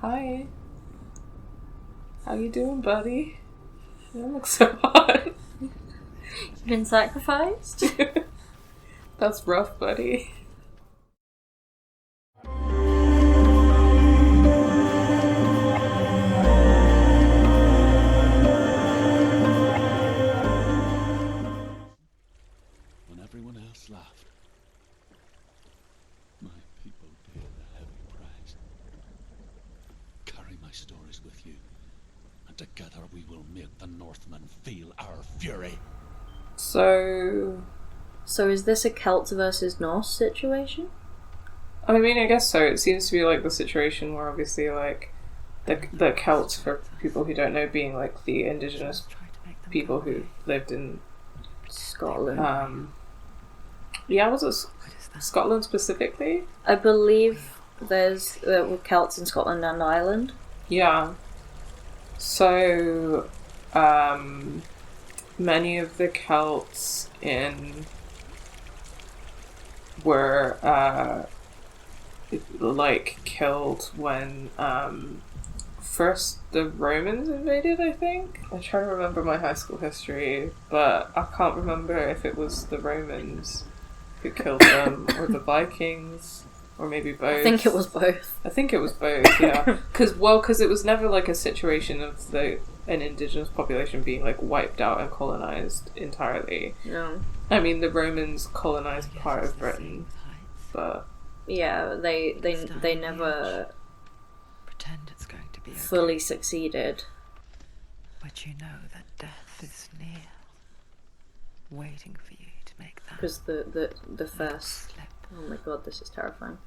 Hi. How you doing, buddy? You look so hot. You've been sacrificed? That's rough, buddy. When everyone else laughed, my people paid a heavy price. Carry my stories with you, and together we will make the Northmen feel our fury. So is this a Celts versus Norse situation? I mean, I guess so. It seems to be like the situation where obviously, like, the Celts, for people who don't know, being like the indigenous people who lived in Scotland. Was it Scotland specifically? I believe there's Celts in Scotland and Ireland. Yeah. So, many of the Celts were killed when first the Romans invaded, I think. I try to remember my high school history, but I can't remember if it was the Romans who killed them or the Vikings, or maybe both. I think it was both. Yeah. Because it was never like a situation of an indigenous population being like wiped out and colonized entirely. No. I mean, the Romans colonized part of Britain, but yeah, they never pretend it's going to be okay. fully succeeded. But you know that death is near, waiting for you to make that. Because the first slip. Oh my god, this is terrifying.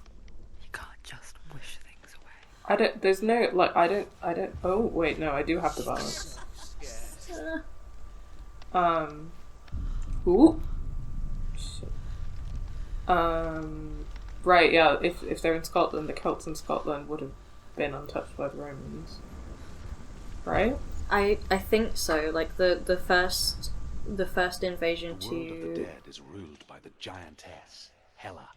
You can't just wish things away. I don't. There's no like. I don't. Oh wait, no. I do have the balance. Ooh. Shit. Right. Yeah. If they're in Scotland, the Celts in Scotland would have been untouched by the Romans. Right. I think so. Like the first invasion The world of the to dead is ruled by the giantess Hela,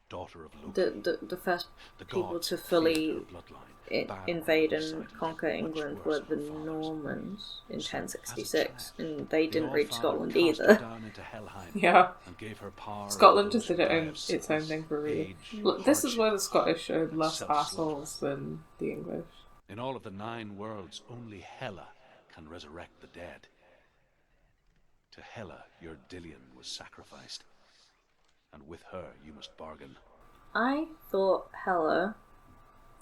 daughter of Loki. the first The people gods to feared fully her bloodline, barren invade of and sight, conquer much England worse were the than fathers. Normans in So, as a 1066, child, and they the didn't reach Allfather Scotland cast her either. down into Helheim Yeah. and gave her power Scotland over just those did who die of its own sickness, thing for me. age, Look, this is where the hardship, Scottish are and less self-slaughter. assholes than the English. In all of the 9 worlds, only Hela can resurrect the dead. To Hela, your Dillion was sacrificed, and with her you must bargain. I thought Hela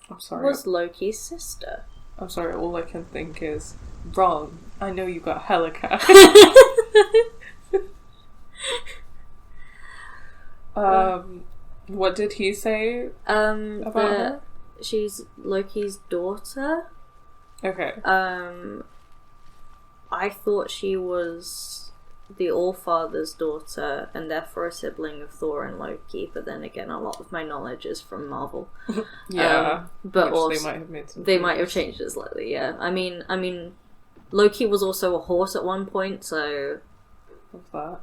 I'm sorry. was Loki's sister. I'm sorry. All I can think is wrong. I know you got Helica. What did he say about her? She's Loki's daughter. Okay. I thought she was the Allfather's daughter and therefore a sibling of Thor and Loki, but then again, a lot of my knowledge is from Marvel. Yeah, but which also they might have made some. they might have changed it slightly. Yeah, I mean, Loki was also a horse at one point, so What's that?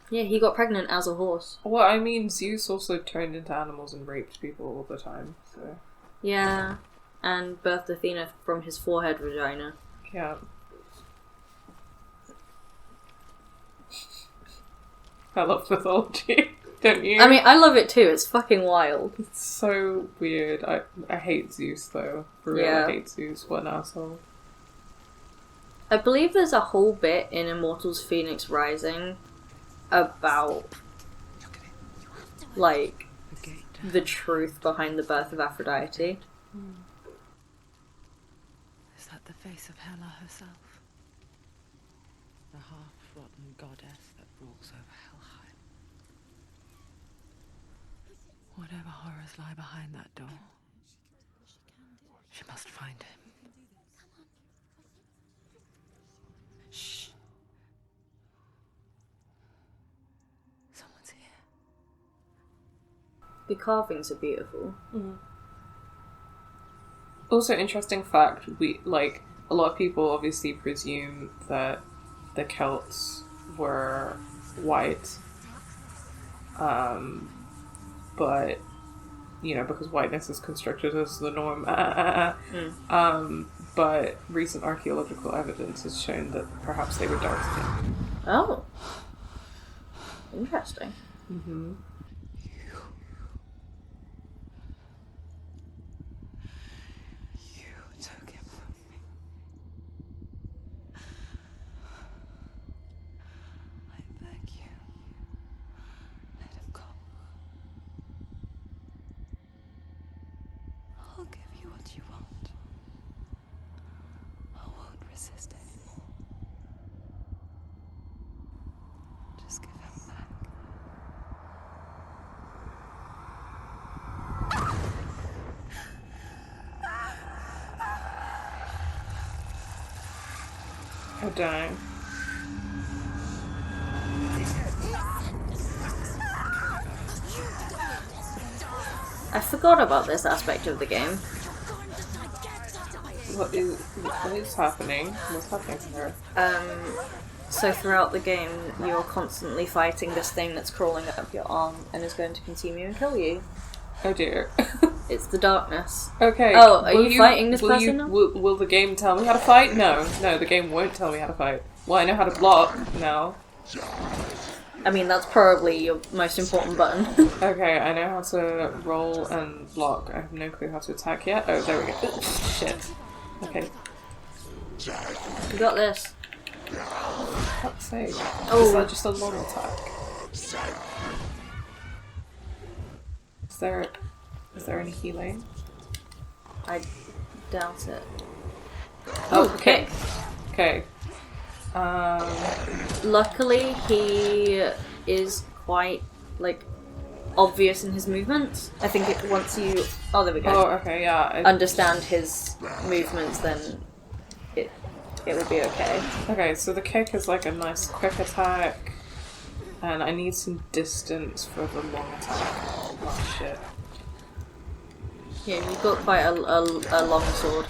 yeah, he got pregnant as a horse. Well, I mean, Zeus also turned into animals and raped people all the time. So Yeah, and birthed Athena from his forehead vagina. yeah. I love mythology, don't you? I mean, I love it too. It's fucking wild. It's so weird. I hate Zeus though. For real, Yeah. I hate Zeus. What an asshole. I believe there's a whole bit in Immortals Phoenix Rising about, like, The gate to the truth behind the birth of Aphrodite. Is that the face of Hela herself? The half-rotten goddess that rules over Helheim. Whatever horrors lie behind that door, she must find him. Shh. Someone's here. The carvings are beautiful. Also, interesting fact, a lot of people obviously presume that the Celts were white, but because whiteness is constructed as the norm. But recent archaeological evidence has shown that perhaps they were dark skinned. Oh. Interesting. Mm-hmm. You took him from me. I beg you, let him go. I'll give you what you want. I won't resist anymore. Just give him back. Oh, dang. I forgot about this aspect of the game. What is happening? What's happening to her? So throughout the game, you're constantly fighting this thing that's crawling up your arm and is going to consume you and kill you. Oh dear. It's the darkness. Okay. Oh, are you fighting this person now? Will the game tell me how to fight? No, the game won't tell me how to fight. Well, I know how to block now. I mean, that's probably your most important button. Okay, I know how to roll and block. I have no clue how to attack yet. Oh, there we go. Shit. Okay. You got this. Fuck's sake. Oh. Is that just a long attack? Is there any healing? I doubt it. Oh, okay. Okay. Luckily, he is quite, obvious in his movements. I think once you... Oh, there we go. Oh, okay, yeah. Understand his movements, then it would be okay. Okay, so the kick is like a nice quick attack, and I need some distance for the long attack. Oh, shit. Yeah, you've got quite a long sword.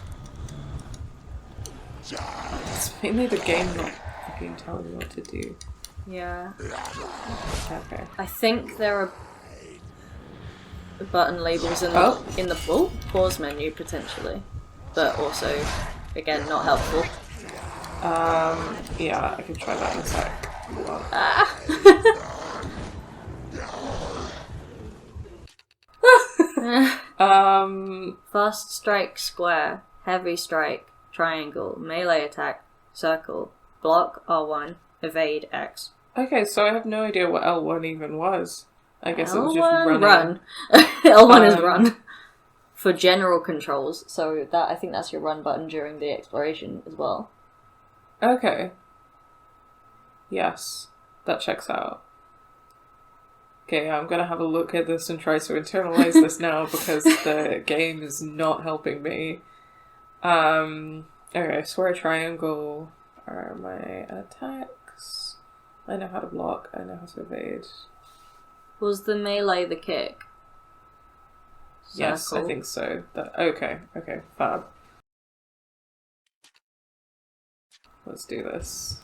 It's mainly the game not fucking telling me what to do. Yeah. Okay. I think there are button labels in the pause menu potentially, but also again not helpful. Yeah, I can try that in a sec. Fast strike square, heavy strike triangle, melee attack circle, block R1, evade X. Okay, so I have no idea what L1 even was. I guess it was just L1 running. run. L1 is run for general controls. So I think that's your run button during the exploration as well. Okay. Yes, that checks out. Okay, I'm gonna have a look at this and try to internalize this now because the game is not helping me. Okay, square triangle are my attacks. I know how to block, I know how to evade. Was the melee the kick? Yes, I think so. Okay, fab. Let's do this.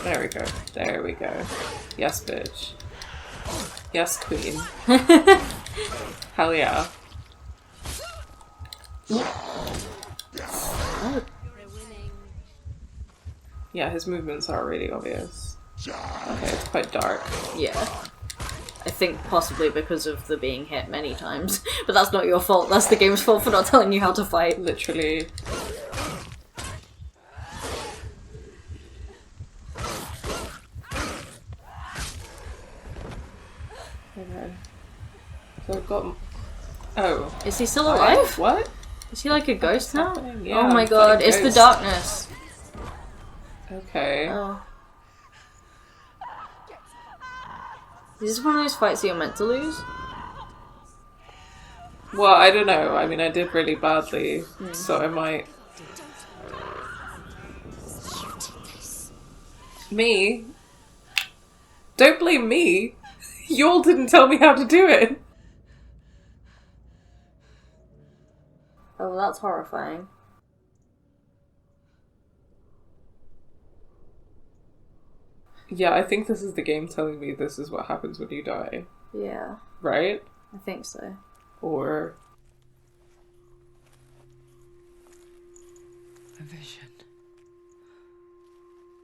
There we go. Yes, bitch. Yes, queen. Hell yeah. Yeah, his movements are really obvious. Okay, it's quite dark. Yeah. I think possibly because of the being hit many times. But that's not your fault, that's the game's fault for not telling you how to fight. Literally. Okay. So I've got... Oh. Is he still alive? What? Is he like a ghost now? Yeah, oh my it's god, like a it's the ghost. darkness. Okay. Oh. Is this one of those fights that you're meant to lose? Well, I don't know. I mean, I did really badly, so I might... Me? Don't blame me! You all didn't tell me how to do it! Oh, that's horrifying. Yeah, I think this is the game telling me this is what happens when you die. Yeah, Right? I think so. Or... A vision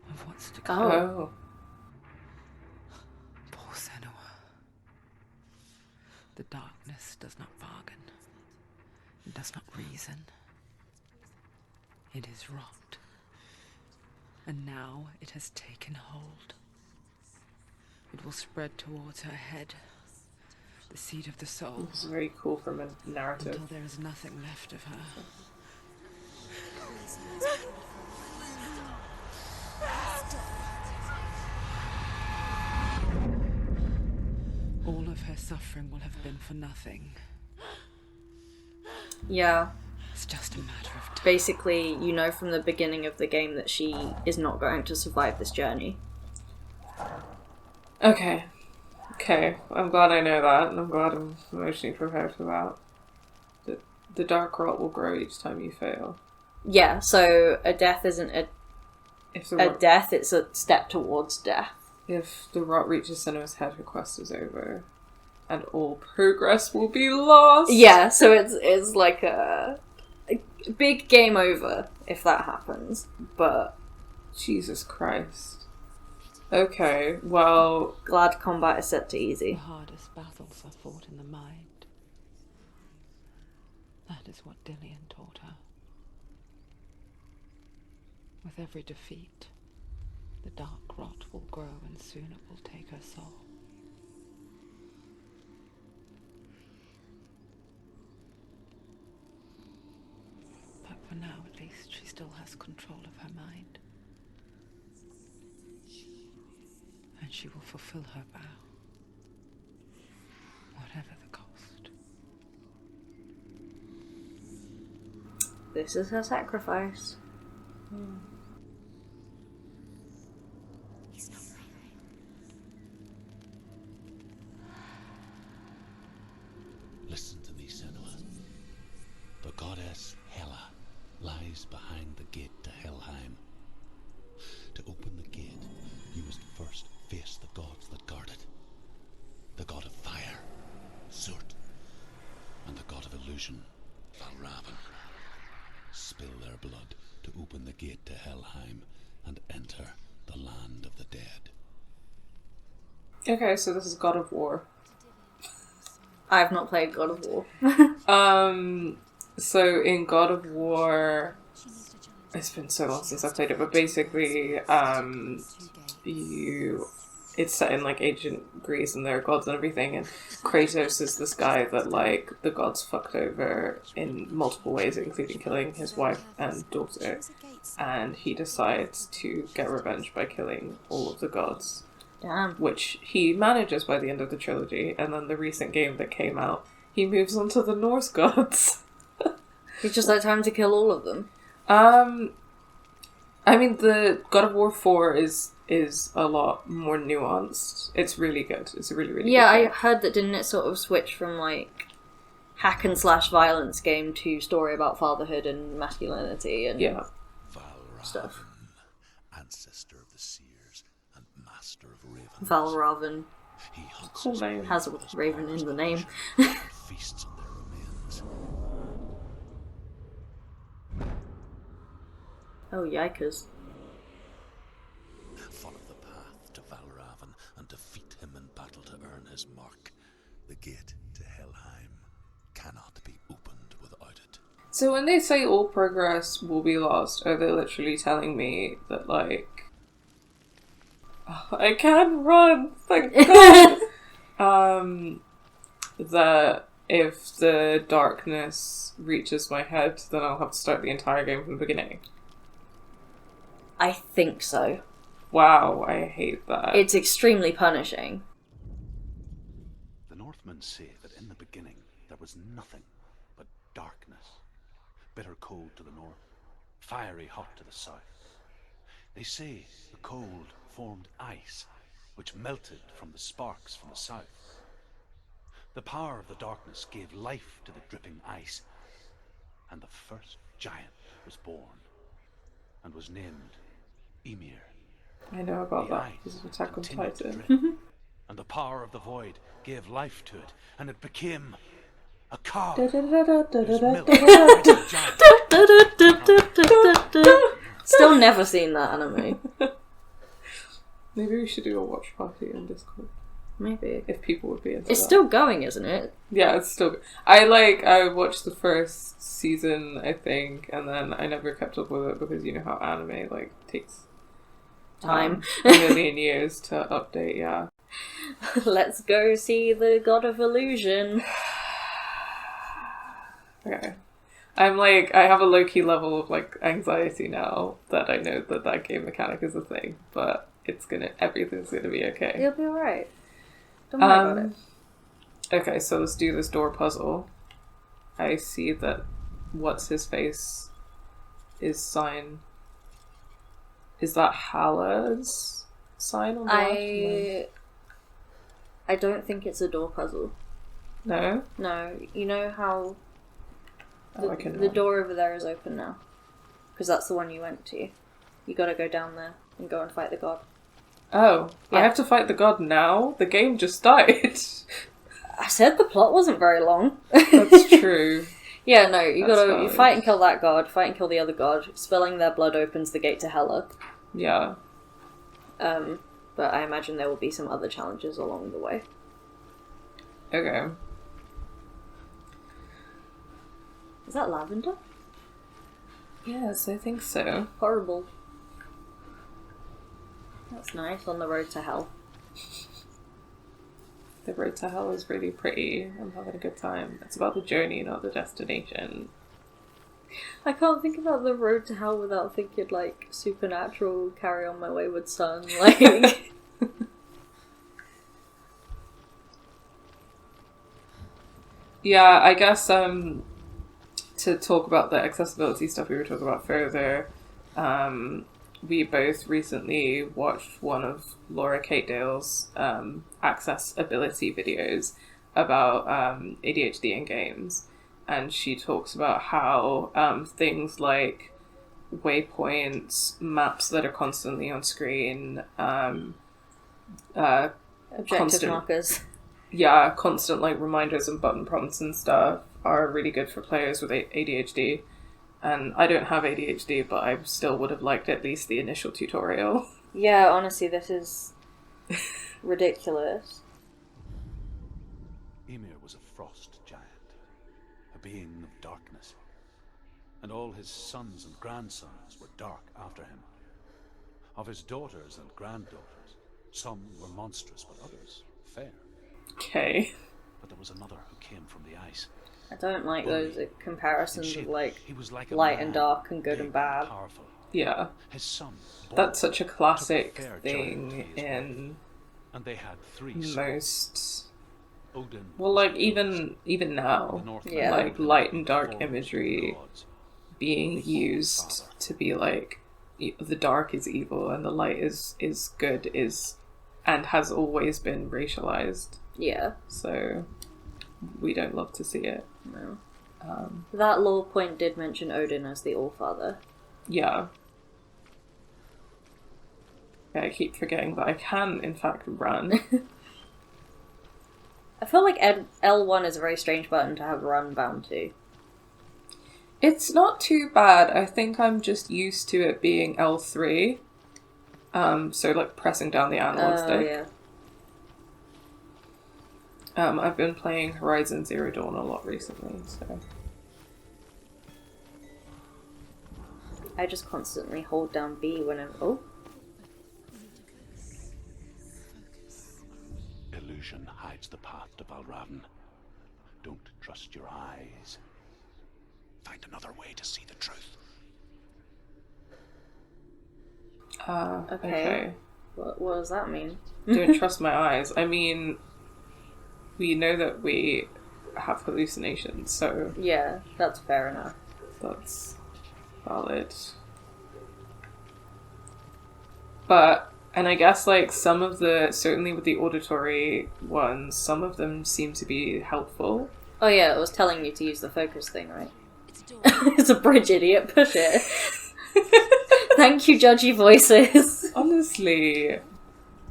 of what's to come. Oh. Poor Senua. The darkness does not bargain. It does not reason. It is rot. And now it has taken hold. It will spread towards her head, the seat of the soul. This is very cool from a narrative. Until there is nothing left of her. All of her suffering will have been for nothing. Yeah. It's just a matter of time. Basically, you know from the beginning of the game that she is not going to survive this journey. Okay. Okay. I'm glad I know that, and I'm glad I'm emotionally prepared for that. The dark rot will grow each time you fail. Yeah, so a death isn't a death, it's a step towards death. If the rot reaches Senua's head, her quest is over. And all progress will be lost! Yeah, so it's like a big game over if that happens, but... Jesus Christ. Okay, well... Glad combat is set to The easy. hardest battles are fought in the mind. That is what Dillian taught her. With every defeat, the dark rot will grow and soon it will take her soul. But for now, at least, she still has control of her mind. And she will fulfill her vow, whatever the cost. This is her sacrifice. Listen to me, Senua. The goddess Hela lies behind the gate to Helheim. To open the gate, you must first face the gods that guard it. The god of fire, Surt, and the god of illusion, Valravn. Spill their blood to open the gate to Helheim and enter the land of the dead. Okay, so this is God of War. I have not played God of War. So in God of War... It's been so long since I played it, but basically, it's set in, like, ancient Greece, and there are gods and everything, and Kratos is this guy that, like, the gods fucked over in multiple ways, including killing his wife and daughter, and he decides to get revenge by killing all of the gods. Damn. Which he manages by the end of the trilogy, and then the recent game that came out, he moves on to the Norse gods. He's just had time to kill all of them. I mean, the God of War 4 is a lot more nuanced. It's really good. It's a really, really Yeah, good I game. heard that didn't it sort of switch from, like, hack and slash violence game to story about fatherhood and masculinity and Yeah. Valravn, stuff. ancestor of the seers and master of ravens. Valravn He hunts Cool his name. prey has a with his raven powers in the of name. illusion and feasts on their remains. Oh, yikers. Follow the path to Valravn and defeat him in battle to earn his mark. The gate to Helheim cannot be opened without it. So when they say all progress will be lost, are they literally telling me that, like... I can run! Thank God! That if the darkness reaches my head, then I'll have to start the entire game from the beginning. I think so. Wow, I hate that. It's extremely punishing. The Northmen say that in the beginning there was nothing but darkness. Bitter cold to the north, fiery hot to the south. They say the cold formed ice, which melted from the sparks from the south. The power of the darkness gave life to the dripping ice, and the first giant was born, and was named Ymir. I know about The that. eyes This is Attack on continued to Titan. drip, and the power of the void gave life to it, and it became a cow. Whose milk fed a giant. Still never seen that anime. Maybe we should do a watch party on Discord. Maybe. If people would be into It's that. still going, isn't it? Yeah, it's still... I watched the first season, I think, and then I never kept up with it because you know how anime, like, takes... Time. A million years to update, yeah. Let's go see the God of Illusion. Okay. I'm like, I have a low-key level of, like, anxiety now that I know that that game mechanic is a thing, but everything's gonna be okay. You'll be alright. Don't worry about it. Okay, so let's do this door puzzle. I see that what's-his-face is sign... Is that Hala's sign on the left? I don't think it's a door puzzle. No? No, you know how Okay, the door over there is open now? Because that's the one you went to. You gotta go down there and go and fight the god. Oh, Yeah. I have to fight the god now? The game just started. I said the plot wasn't very long. That's true. Yeah, no, you That's gotta valid. fight and kill that god, fight and kill the other god. Spilling their blood opens the gate to Hela. Yeah. But I imagine there will be some other challenges along the way. Okay. Is that lavender? Yes, I think so. Horrible. That's nice, on the road to hell. The road to hell is really pretty. I'm having a good time. It's about the journey, not the destination. I can't think about the road to hell without thinking, like, Supernatural, Carry On My Wayward Son, like... Yeah, I guess, to talk about the accessibility stuff we were talking about further, we both recently watched one of Laura Catedale's accessibility videos about ADHD in games, and she talks about how things like waypoints, maps that are constantly on screen, Objective markers. yeah, constant like reminders and button prompts and stuff are really good for players with ADHD. And I don't have ADHD, but I still would have liked at least the initial tutorial. Yeah, honestly, this is ridiculous. Ymir was a frost giant, a being of darkness, and all his sons and grandsons were dark after him. Of his daughters and granddaughters, some were monstrous, but others fair. Okay. But there was another who came from the ice. I don't like those comparisons of, like, He was like a light man, and dark and good big and bad. powerful. Yeah. His son, That's such a classic took a fair thing giant to his in and they had 3 sons. most... Odin Well, was like, the even now, the Northman Yeah. like, Odin light and dark foremost imagery gods. being used to be like, the dark is evil and the light is good and has always been racialized. Yeah, So we don't love to see it. no. That lore point did mention Odin as the Allfather. Yeah. I keep forgetting that I can, in fact, run. I feel like L1 is a very strange button to have run bound to. It's not too bad. I think I'm just used to it being L3. So, like, pressing down the analog stick. Yeah. I've been playing Horizon Zero Dawn a lot recently, so... I just constantly hold down B whenever... Oh. Illusion hides the path to Valravn. Don't trust your eyes. Find another way to see the truth. Okay. What does that mean? Don't trust my eyes. I mean, we know that we have hallucinations, so Yeah, that's fair enough. that's valid. But, and I guess, like, some of the, certainly with the auditory ones, some of them seem to be helpful. Oh yeah, it was telling you to use the focus thing, right? It's a bridge, idiot. Push it. Thank you, judgy voices. Honestly,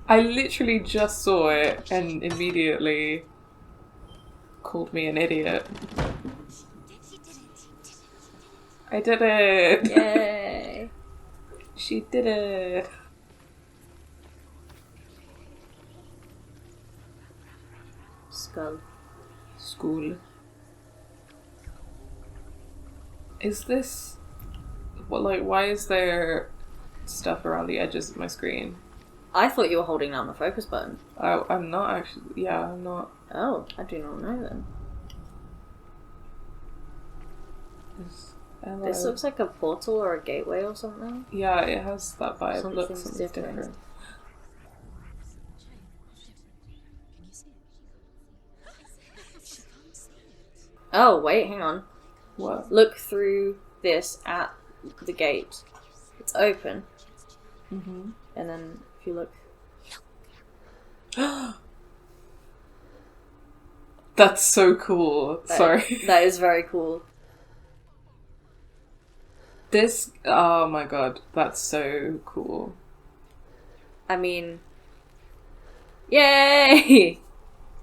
I literally just saw it and immediately called me an idiot. I did it! Yay! She did it! Skull. School. Is this... What, like, why is there stuff around the edges of my screen? I thought you were holding down the focus button. I'm not actually... Yeah, I'm not... Oh, I do not know then. Hello. This looks like a portal or a gateway or something. Yeah, it has that vibe. Something's Something's different. different. Oh, wait, hang on. What? Look through this at the gate. It's open. Mm-hmm. And then if you look... That's so cool. Sorry. That is very cool. This... Oh my god. That's so cool. I mean... Yay!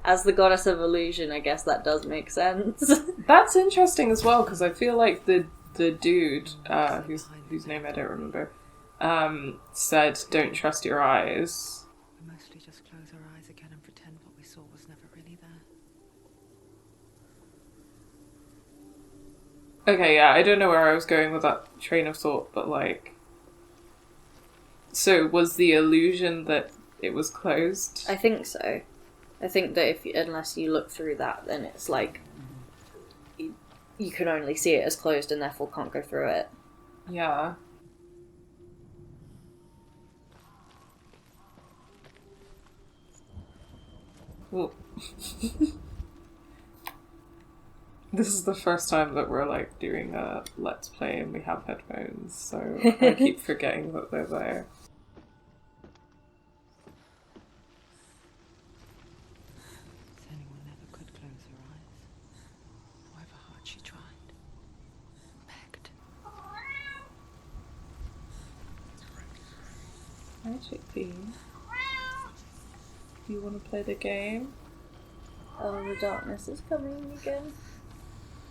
As the goddess of illusion, I guess that does make sense. That's interesting as well, because I feel like the dude, whose name I don't remember, said, "Don't trust your eyes." We mostly just close our eyes again and pretend what we saw was never really there. Okay, yeah, I don't know where I was going with that train of thought, but like... So, was the illusion that it was closed? I think so. I think that unless you look through that, then it's like... You can only see it as closed and therefore can't go through it. Yeah. Well, this is the first time that we're like doing a Let's Play and we have headphones, so I keep forgetting that they're there. Senua never could close her eyes. However hard she tried. Begged. Hi, Chickpea. Do you want to play the game? Oh, the darkness is coming again.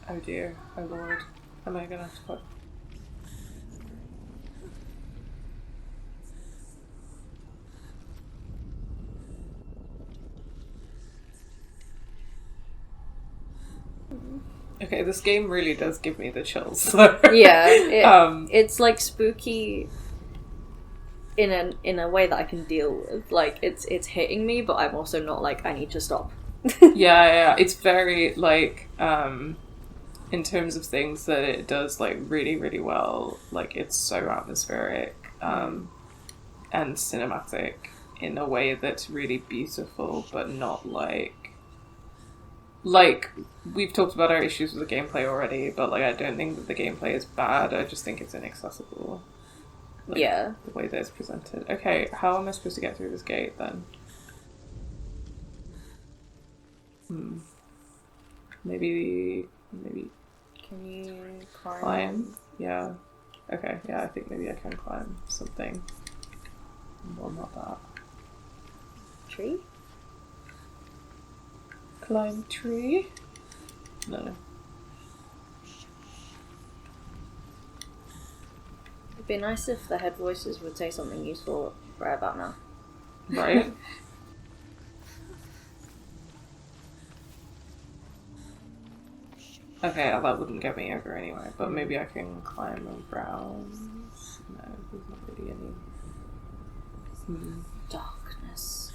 Oh dear, oh lord. Am I gonna have to put... Okay, this game really does give me the chills. So. Yeah, it's like spooky in a way that I can deal with. Like it's hitting me, but I'm also not like I need to stop. Yeah, it's very like in terms of things that it does like really, really well. Like it's so atmospheric and cinematic in a way that's really beautiful, but not like we've talked about our issues with the gameplay already, but like I don't think that the gameplay is bad. I just think it's inaccessible. Like, yeah, the way that it's presented. Okay, how am I supposed to get through this gate then? Maybe. Can you Climb? Yeah. Okay, yeah, I think maybe I can climb something. Well, not that. Tree? Climb tree? No. It'd be nice if the head voices would say something useful right about now. Right? Okay, that wouldn't get me over anyway, but maybe I can climb around. No, there's not really any. Darkness.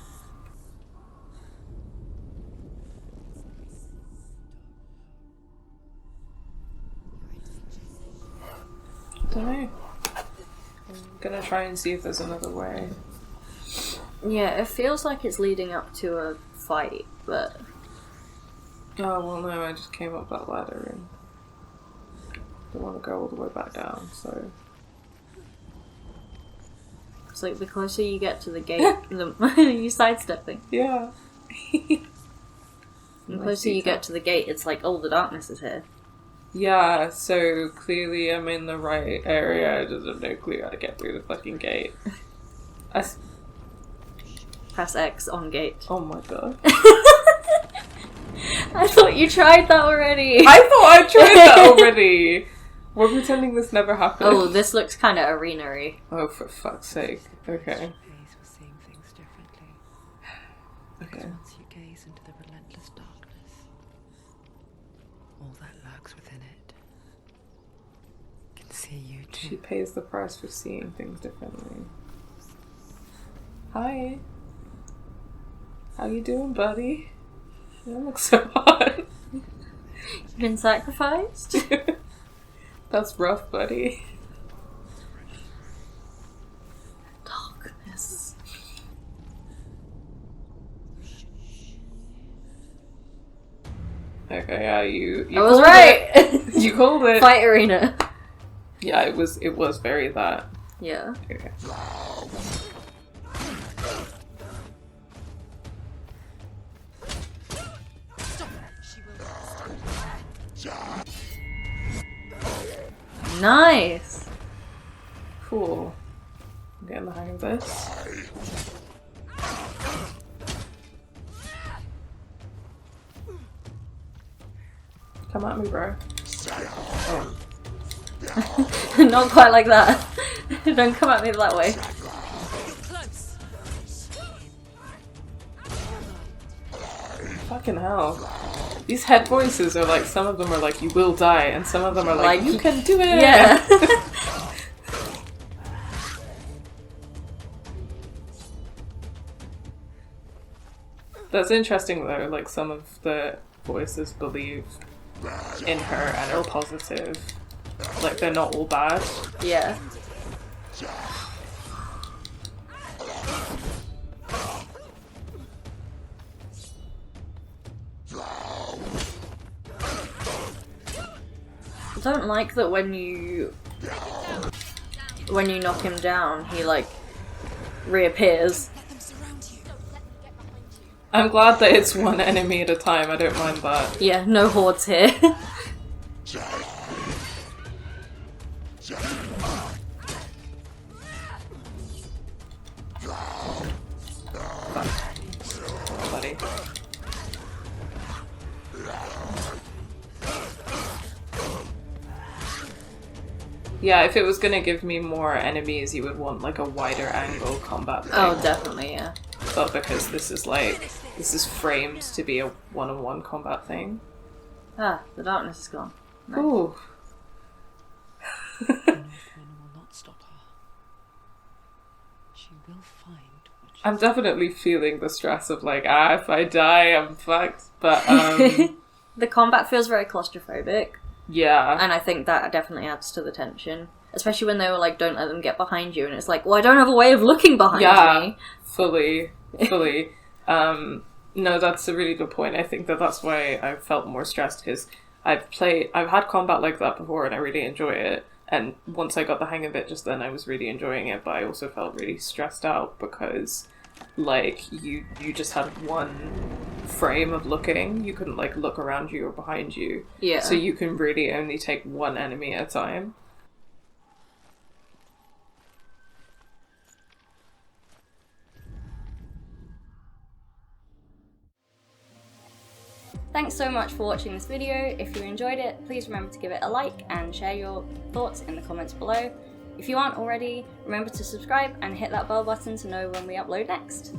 I don't know. I'm gonna try and see if there's another way. Yeah, it feels like it's leading up to a fight, but... Oh, well no, I just came up that ladder and don't want to go all the way back down, so... It's like the closer you get to the gate, the you sidestepping. Yeah. The closer you get to the gate, it's like, oh, the darkness is here. Yeah, so clearly I'm in the right area, I just have no clue how to get through the fucking gate. Press X on gate. Oh my god. I thought you tried that already. I thought I tried that already. We're pretending this never happened. Oh, this looks kind of arena-y. Oh, for fuck's sake. Okay. Gaze for seeing things differently. Okay. Once you gaze into the relentless darkness, all that lurks within it can see you too. She pays the price for seeing things differently. Hi. How you doing, buddy? You don't look so hot. You've been sacrificed? That's rough, buddy. Darkness. Okay, yeah, you I was called right! it. You called it. Fight arena. Yeah, it was very that. Yeah. Okay. Nice! Cool. I'm getting the hang of this. Come at me, bro. Oh. Not quite like that. Don't come at me that way. Fucking hell. These head voices are like, some of them are like, you will die, and some of them are like, you can do it! Yeah. That's interesting though, like some of the voices believe in her and are positive. Like they're not all bad. Yeah. I don't like that when you knock him down, he like reappears. I'm glad that it's one enemy at a time, I don't mind that. Yeah, no hordes here. Buddy. Yeah, if it was gonna give me more enemies, you would want like a wider angle combat thing. Oh, definitely, yeah. But because this is framed to be a one-on-one combat thing. Ah, the darkness is gone. Nice. Ooh. The North Wind will not stop her. She will find what she I'm definitely feeling the stress of like, if I die, I'm fucked. But, The combat feels very claustrophobic, yeah. and I think that definitely adds to the tension. Especially when they were like, don't let them get behind you, and it's like, well, I don't have a way of looking behind me. Fully. No, that's a really good point. I think that's why I felt more stressed, because I've had combat like that before and I really enjoy it. And once I got the hang of it just then, I was really enjoying it, but I also felt really stressed out because, like, you just had one frame of looking. You couldn't, like, look around you or behind you. Yeah. So you can really only take one enemy at a time. Thanks so much for watching this video. If you enjoyed it, please remember to give it a like and share your thoughts in the comments below. If you aren't already, remember to subscribe and hit that bell button to know when we upload next.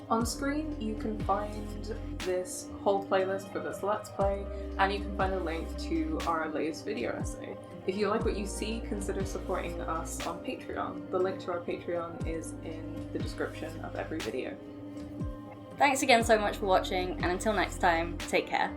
On screen, you can find this whole playlist for this Let's Play, and you can find a link to our latest video essay. If you like what you see, consider supporting us on Patreon. The link to our Patreon is in the description of every video. Thanks again so much for watching, and until next time, take care.